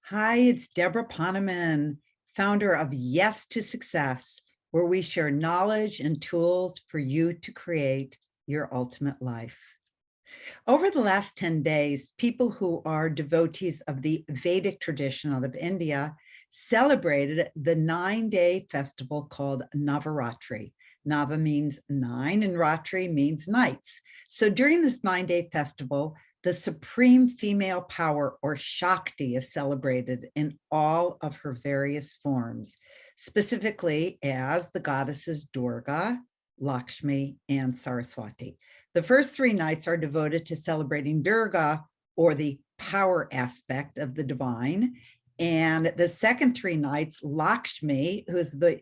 Hi, it's Deborah Poneman, founder of Yes to Success, where we share knowledge and tools for you to create your ultimate life. Over the last 10 days, people who are devotees of the Vedic tradition out of India celebrated the 9-day festival called Navaratri. Nava means 9 and Ratri means nights. So during this 9-day festival, the supreme female power or Shakti is celebrated in all of her various forms, specifically as the goddesses Durga, Lakshmi, and Saraswati. The first 3 nights are devoted to celebrating Durga, or the power aspect of the divine. And the second 3 nights, Lakshmi, who's the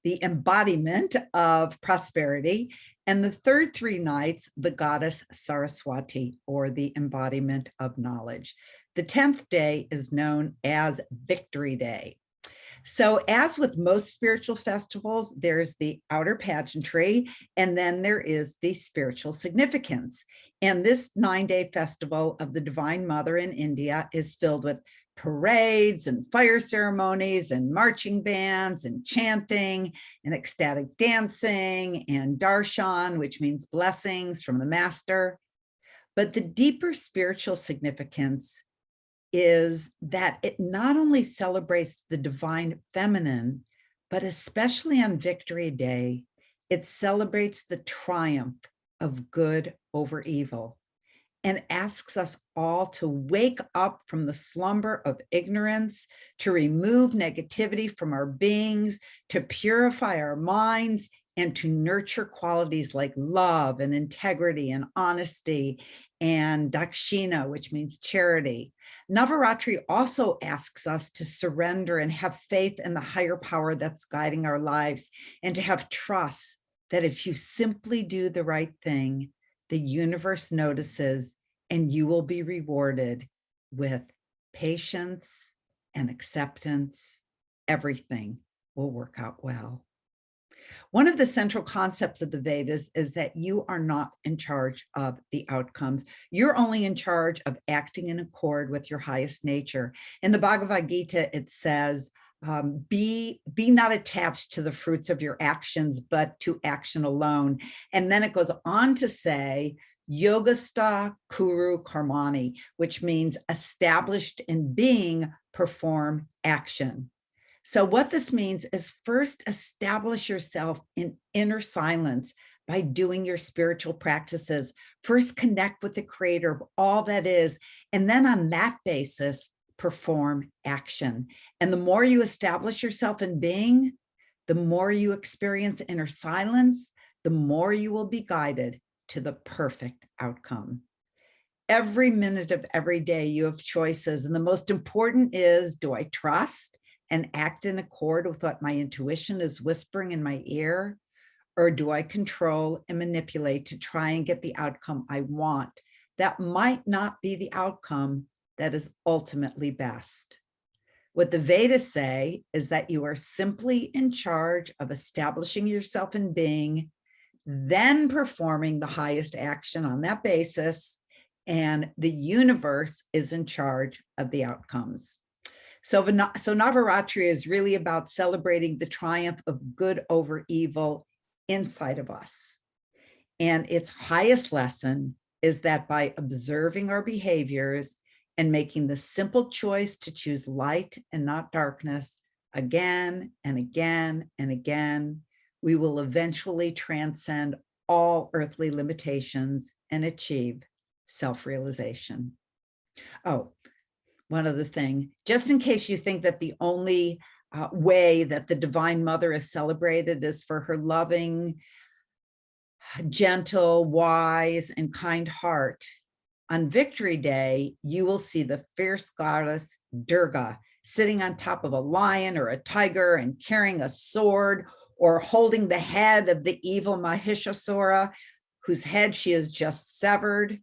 embodiment of prosperity. And the third 3 nights, the goddess Saraswati, or the embodiment of knowledge. The 10th day is known as Victory Day. So as with most spiritual festivals, there's the outer pageantry, and then there is the spiritual significance. And this 9-day festival of the Divine Mother in India is filled with parades and fire ceremonies and marching bands and chanting and ecstatic dancing and darshan, which means blessings from the master. But the deeper spiritual significance is that it not only celebrates the divine feminine, but especially on Victory Day, it celebrates the triumph of good over evil and asks us all to wake up from the slumber of ignorance, to remove negativity from our beings, to purify our minds, and to nurture qualities like love and integrity and honesty and dakshina, which means charity. Navaratri also asks us to surrender and have faith in the higher power that's guiding our lives, and to have trust that if you simply do the right thing, the universe notices and you will be rewarded with patience and acceptance. Everything will work out well. One of the central concepts of the Vedas is that you are not in charge of the outcomes. You're only in charge of acting in accord with your highest nature. In the Bhagavad Gita, it says, be not attached to the fruits of your actions, but to action alone. And then it goes on to say, Yogastha Kuru Karmani, which means established in being, perform action. So what this means is first establish yourself in inner silence by doing your spiritual practices. First connect with the creator of all that is, and then on that basis, perform action. And the more you establish yourself in being, the more you experience inner silence, the more you will be guided to the perfect outcome. Every minute of every day you have choices, and the most important is, do I trust and act in accord with what my intuition is whispering in my ear? Or do I control and manipulate to try and get the outcome I want? That might not be the outcome that is ultimately best. What the Vedas say is that you are simply in charge of establishing yourself in being, then performing the highest action on that basis, and the universe is in charge of the outcomes. So Navaratri is really about celebrating the triumph of good over evil inside of us. And its highest lesson is that by observing our behaviors and making the simple choice to choose light and not darkness again and again and again, we will eventually transcend all earthly limitations and achieve self-realization. Oh, one other thing, just in case you think that the only way that the Divine Mother is celebrated is for her loving, gentle, wise, and kind heart, on Victory Day, you will see the fierce goddess Durga sitting on top of a lion or a tiger and carrying a sword, or holding the head of the evil Mahishasura, whose head she has just severed.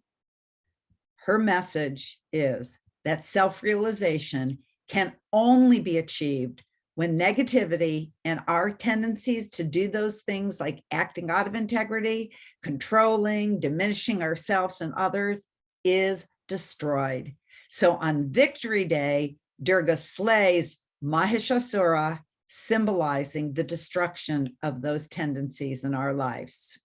Her message is that self-realization can only be achieved when negativity and our tendencies to do those things like acting out of integrity, controlling, diminishing ourselves and others is destroyed. So on Victory Day, Durga slays Mahishasura, symbolizing the destruction of those tendencies in our lives.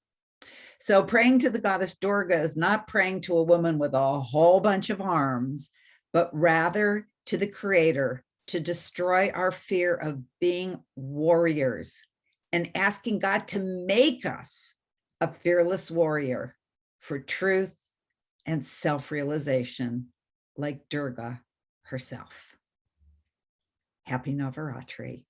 So praying to the goddess Durga is not praying to a woman with a whole bunch of arms, but rather to the creator to destroy our fear of being warriors and asking God to make us a fearless warrior for truth and self-realization like Durga herself. Happy Navaratri.